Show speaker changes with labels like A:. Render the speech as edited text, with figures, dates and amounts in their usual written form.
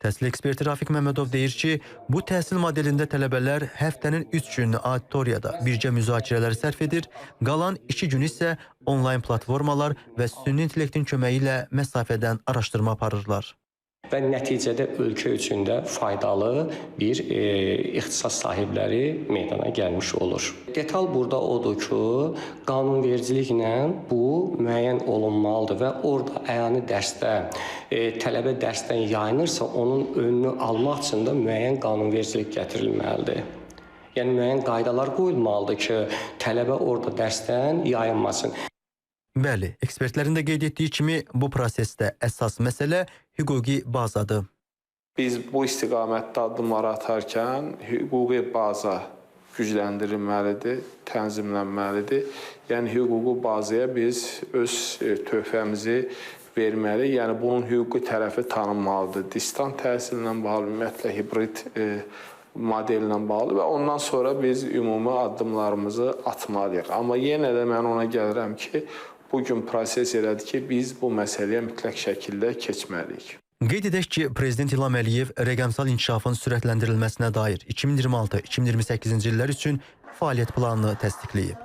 A: Təhsil eksperti Rafiq Məmmədov deyir ki, bu təhsil modelində tələbələr həftənin 3 gününü auditoriyada birgə müzakirələr sərf edir, qalan 2 gün isə onlayn platformalar və süni intellektin köməyi ilə məsafədən araşdırma aparırlar.
B: Və nəticədə ölkə üçün də faydalı bir ixtisas sahibləri meydana gəlmiş olur. Detal burada odur ki, qanunvericiliklə bu müəyyən olunmalıdır və orada əyani dərsdə tələbə dərsdən yayınırsa, onun önünü almaq üçün də müəyyən qanunvericilik gətirilməlidir. Yəni müəyyən qaydalar qoyulmalıdır ki, tələbə orada dərsdən yayınmasın.
A: Bəli, ekspertlərin də qeyd etdiyi kimi bu prosesdə əsas məsələ hüquqi bazadır.
C: Biz bu istiqamətdə addımlar atarkən hüquqi baza gücləndirilməlidir, tənzimlənməlidir. Yəni hüquqi bazaya biz öz töhfəmizi verməliyik. Yəni bunun hüquqi tərəfi tanınmalıdır. Distant təhsillə bağlı, ümumiyyətlə hibrid modellə bağlı və ondan sonra biz ümumi addımlarımızı atmalıyıq. Amma yenə də mən ona gəlirəm ki, bugün proses elədir ki, biz bu məsələyə mütləq şəkildə keçməliyik.
A: Qeyd edək ki, Prezident İlham Əliyev rəqəmsal inkişafın sürətləndirilməsinə dair 2026-2028-ci illər üçün fəaliyyət planını təsdiqləyib.